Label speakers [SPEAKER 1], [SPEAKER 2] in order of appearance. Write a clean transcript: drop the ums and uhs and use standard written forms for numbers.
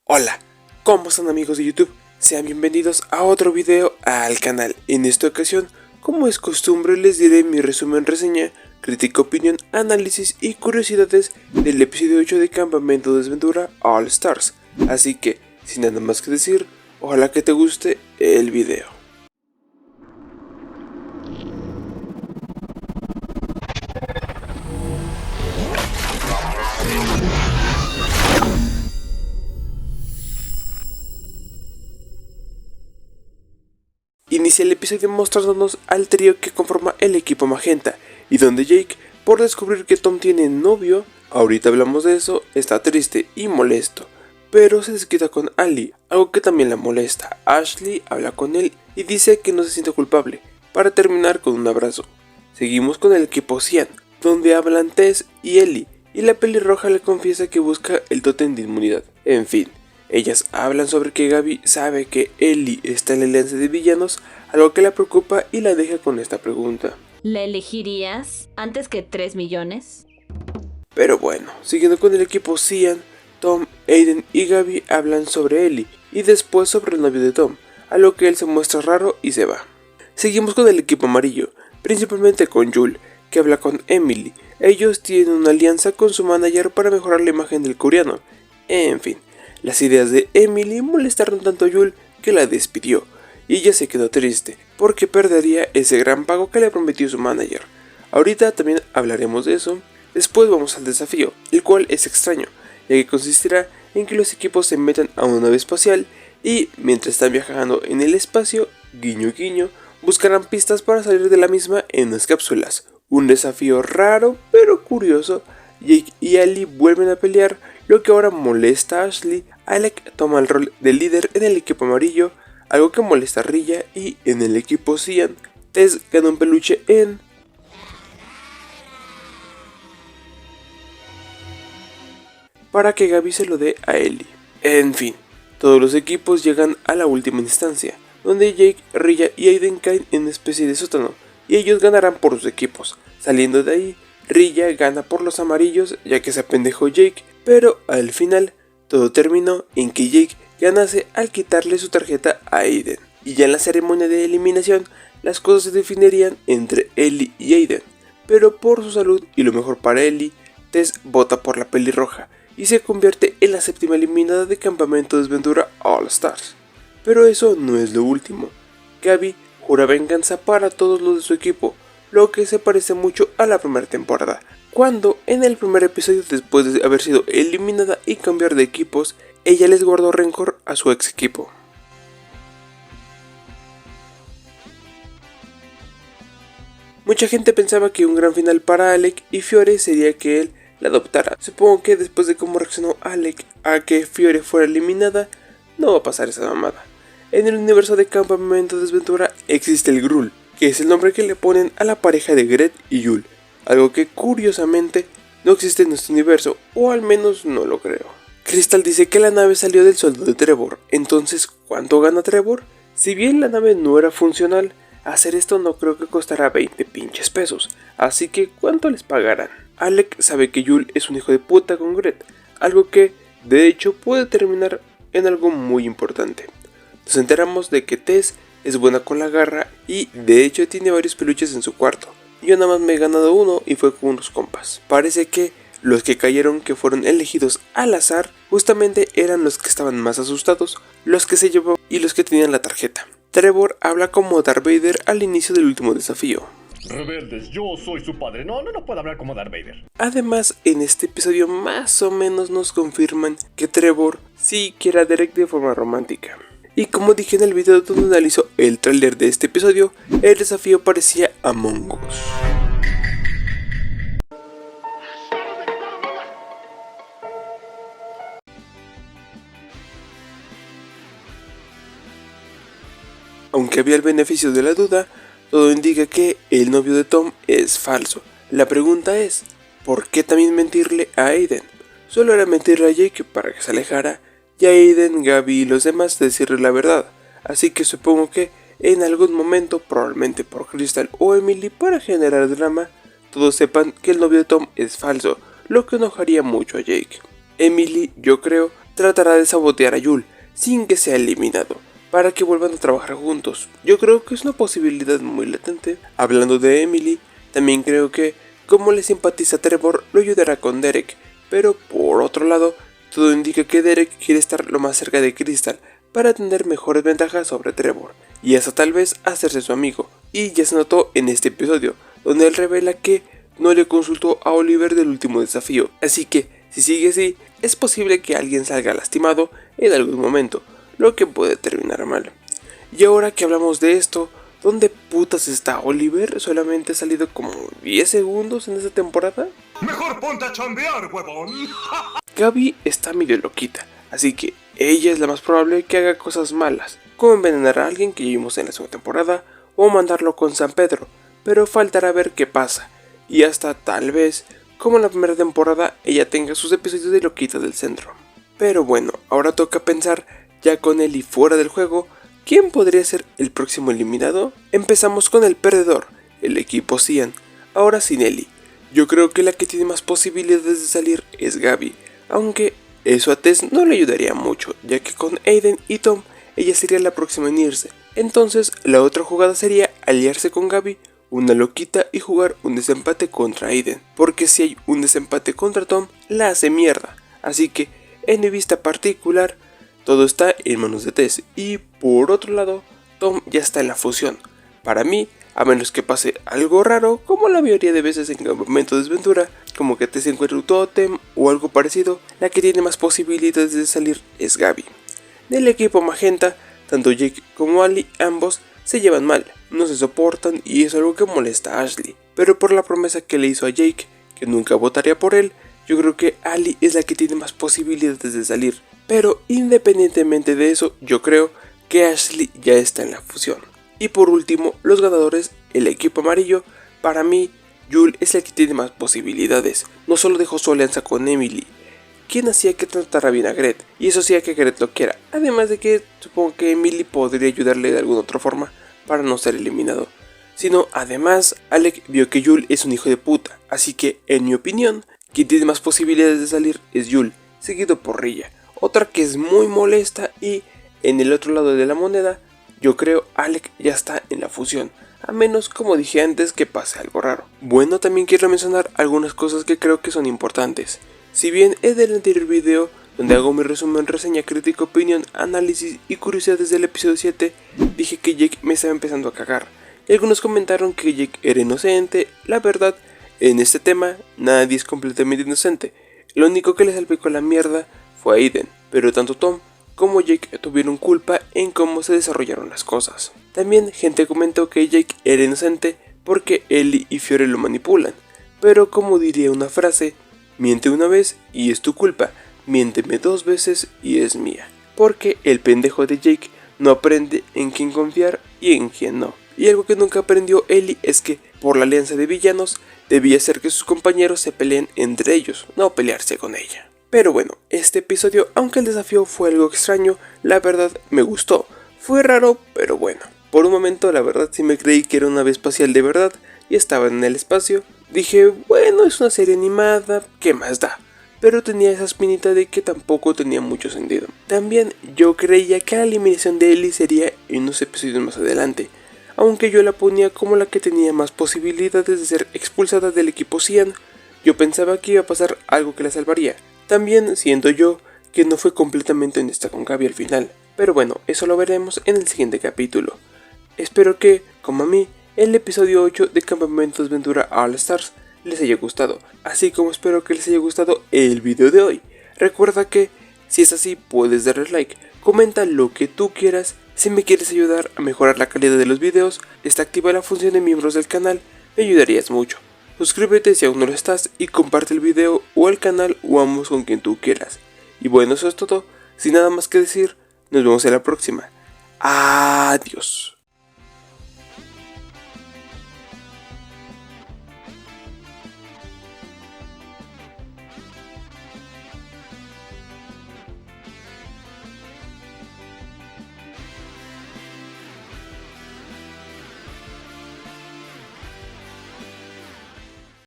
[SPEAKER 1] Hola, ¿cómo están amigos de YouTube? Sean bienvenidos a otro video al canal. En esta ocasión, como es costumbre, les diré mi resumen, reseña, crítica, opinión, análisis y curiosidades del episodio 8 de Campamento de Desventura All Stars. Así que, sin nada más que decir, ojalá que te guste el video. Inicia el episodio mostrándonos al trío que conforma el equipo magenta, y donde Jake, por descubrir que Tom tiene novio, ahorita hablamos de eso, está triste y molesto, pero se desquita con Ali, algo que también la molesta. Ashley habla con él y dice que no se siente culpable, para terminar con un abrazo. Seguimos con el equipo Cian, donde hablan Tess y Ellie, y la pelirroja le confiesa que busca el tótem de inmunidad. En fin, ellas hablan sobre que Gabi sabe que Ellie está en la alianza de villanos, algo que la preocupa y la deja con esta pregunta.
[SPEAKER 2] ¿La elegirías antes que 3 millones?
[SPEAKER 1] Pero bueno, siguiendo con el equipo Cian, Tom, Aiden y Gabi hablan sobre Ellie y después sobre el novio de Tom, a lo que él se muestra raro y se va. Seguimos con el equipo amarillo, principalmente con Yul, que habla con Emily. Ellos tienen una alianza con su manager para mejorar la imagen del coreano. En fin, las ideas de Emily molestaron tanto a Yul que la despidió, y ella se quedó triste, porque perdería ese gran pago que le prometió su manager. Ahorita también hablaremos de eso. Después vamos al desafío, el cual es extraño, ya que consistirá en que los equipos se metan a una nave espacial y, mientras están viajando en el espacio, guiño guiño, buscarán pistas para salir de la misma en unas cápsulas. Un desafío raro pero curioso. Jake y Ali vuelven a pelear, lo que ahora molesta a Ashley. Alec toma el rol de líder en el equipo amarillo, algo que molesta a Rilla, y en el equipo Cian, Tess gana un peluche para que Gabi se lo dé a Ellie. En fin, todos los equipos llegan a la última instancia, donde Jake, Rilla y Aiden caen en una especie de sótano, y ellos ganarán por sus equipos. Saliendo de ahí, Rilla gana por los amarillos, ya que se apendejó Jake, pero al final todo terminó en que Jake ganase al quitarle su tarjeta a Aiden. Y ya en la ceremonia de eliminación, las cosas se definirían entre Ellie y Aiden, pero por su salud y lo mejor para Ellie, Tess vota por la pelirroja y se convierte en la séptima eliminada de Campamento de Desventura All Stars. Pero eso no es lo último. Gabi jura venganza para todos los de su equipo, lo que se parece mucho a la primera temporada, cuando en el primer episodio, después de haber sido eliminada y cambiar de equipos, ella les guardó rencor a su ex equipo. Mucha gente pensaba que un gran final para Alec y Fiore sería que él la adoptara. Supongo que después de cómo reaccionó Alec a que Fiore fuera eliminada, no va a pasar esa mamada. En el universo de Campamento de Desventura existe el Gruul, que es el nombre que le ponen a la pareja de Gret y Yul, algo que curiosamente no existe en nuestro universo, o al menos no lo creo. Crystal dice que la nave salió del sueldo de Trevor. Entonces, ¿cuánto gana Trevor? Si bien la nave no era funcional, hacer esto no creo que costará 20 pinches pesos, así que ¿cuánto les pagarán? Alec sabe que Yul es un hijo de puta con Gret, algo que, de hecho, puede terminar en algo muy importante. Nos enteramos de que Tess es buena con la garra y, de hecho, tiene varios peluches en su cuarto. Yo nada más me he ganado uno y fue con unos compas. Parece que los que cayeron, que fueron elegidos al azar, justamente eran los que estaban más asustados, los que se llevaban y los que tenían la tarjeta. Trevor habla como Darth Vader al inicio del último desafío.
[SPEAKER 3] Rebeldes, yo soy su padre. No puedo hablar como Darth Vader.
[SPEAKER 1] Además, en este episodio más o menos nos confirman que Trevor sí quiere a Derek de forma romántica. Y como dije en el video donde analizo el tráiler de este episodio, el desafío parecía Among Us. Aunque había el beneficio de la duda, todo indica que el novio de Tom es falso. La pregunta es, ¿por qué también mentirle a Aiden? Solo era mentirle a Jake para que se alejara, y a Aiden, Gabi y los demás decirle la verdad. Así que supongo que en algún momento, probablemente por Crystal o Emily, para generar drama, todos sepan que el novio de Tom es falso, lo que enojaría mucho a Jake. Emily, yo creo, tratará de sabotear a Yul sin que sea eliminado, para que vuelvan a trabajar juntos. Yo creo que es una posibilidad muy latente. Hablando de Emily, también creo que, como le simpatiza a Trevor, lo ayudará con Derek, pero por otro lado, todo indica que Derek quiere estar lo más cerca de Crystal para tener mejores ventajas sobre Trevor, y hasta tal vez hacerse su amigo. Y ya se notó en este episodio, donde él revela que no le consultó a Oliver del último desafío, así que si sigue así, es posible que alguien salga lastimado en algún momento, lo que puede terminar mal. Y ahora que hablamos de esto, ¿dónde putas está Oliver? Solamente ha salido como 10 segundos en esta temporada.
[SPEAKER 4] Mejor ponte a chambear, huevón.
[SPEAKER 1] Gabi está medio loquita, así que ella es la más probable que haga cosas malas, como envenenar a alguien que vimos en la segunda temporada o mandarlo con San Pedro, pero faltará ver qué pasa, y hasta tal vez, como en la primera temporada, ella tenga sus episodios de loquita del centro. Pero bueno, ahora toca pensar, ya con Ellie fuera del juego, ¿quién podría ser el próximo eliminado? Empezamos con el perdedor, el equipo Cian, ahora sin Ellie. Yo creo que la que tiene más posibilidades de salir es Gabi, aunque eso a Tess no le ayudaría mucho, ya que con Aiden y Tom, ella sería la próxima en irse. Entonces, la otra jugada sería aliarse con Gabi, una loquita, y jugar un desempate contra Aiden, porque si hay un desempate contra Tom, la hace mierda. Así que, en mi vista particular, todo está en manos de Tess, y por otro lado, Tom ya está en la fusión. Para mí, a menos que pase algo raro, como la mayoría de veces en Campamento de Desventura, como que Tess encuentre un tótem o algo parecido, la que tiene más posibilidades de salir es Gabi. Del equipo Magenta, tanto Jake como Ali, ambos se llevan mal, no se soportan y es algo que molesta a Ashley. Pero por la promesa que le hizo a Jake, que nunca votaría por él, yo creo que Ali es la que tiene más posibilidades de salir. Pero independientemente de eso, yo creo que Ashley ya está en la fusión. Y por último, los ganadores, el equipo amarillo. Para mí, Yul es el que tiene más posibilidades. No solo dejó su alianza con Emily, quien hacía que tratara bien a Gret, y eso hacía que Gret lo quiera. Además de que supongo que Emily podría ayudarle de alguna otra forma para no ser eliminado. Sino además, Alec vio que Yul es un hijo de puta, así que en mi opinión, quien tiene más posibilidades de salir es Yul, seguido por Rilla, otra que es muy molesta, y en el otro lado de la moneda, yo creo Alec ya está en la fusión, a menos, como dije antes, que pase algo raro. Bueno, también quiero mencionar algunas cosas que creo que son importantes. Si bien es del anterior video, donde hago mi resumen, reseña, crítica, opinión, análisis y curiosidades del episodio 7, dije que Jake me estaba empezando a cagar. Y algunos comentaron que Jake era inocente. La verdad, en este tema, nadie es completamente inocente. Lo único que le salpicó la mierda fue a Aiden, pero tanto Tom como Jake tuvieron culpa en cómo se desarrollaron las cosas. También gente comentó que Jake era inocente porque Ellie y Fiore lo manipulan, pero como diría una frase, miente una vez y es tu culpa, miénteme 2 veces y es mía. Porque el pendejo de Jake no aprende en quién confiar y en quién no. Y algo que nunca aprendió Ellie es que, por la alianza de villanos, debía ser que sus compañeros se peleen entre ellos, no pelearse con ella. Pero bueno, este episodio, aunque el desafío fue algo extraño, la verdad me gustó. Fue raro, pero bueno. Por un momento, la verdad sí me creí que era una nave espacial de verdad y estaba en el espacio. Dije, bueno, es una serie animada, ¿qué más da? Pero tenía esa espinita de que tampoco tenía mucho sentido. También yo creía que la eliminación de Ellie sería en unos episodios más adelante, aunque yo la ponía como la que tenía más posibilidades de ser expulsada del equipo Cian. Yo pensaba que iba a pasar algo que la salvaría. También siento yo que no fue completamente honesta con Gabi al final, pero bueno, eso lo veremos en el siguiente capítulo. Espero que, como a mí, el episodio 8 de Campamento Desventura All Stars les haya gustado, así como espero que les haya gustado el video de hoy. Recuerda que, si es así, puedes darle like, comenta lo que tú quieras. Si me quieres ayudar a mejorar la calidad de los videos, está activa la función de miembros del canal, me ayudarías mucho. Suscríbete si aún no lo estás y comparte el video o el canal o ambos con quien tú quieras. Y bueno, eso es todo. Sin nada más que decir, nos vemos en la próxima. Adiós.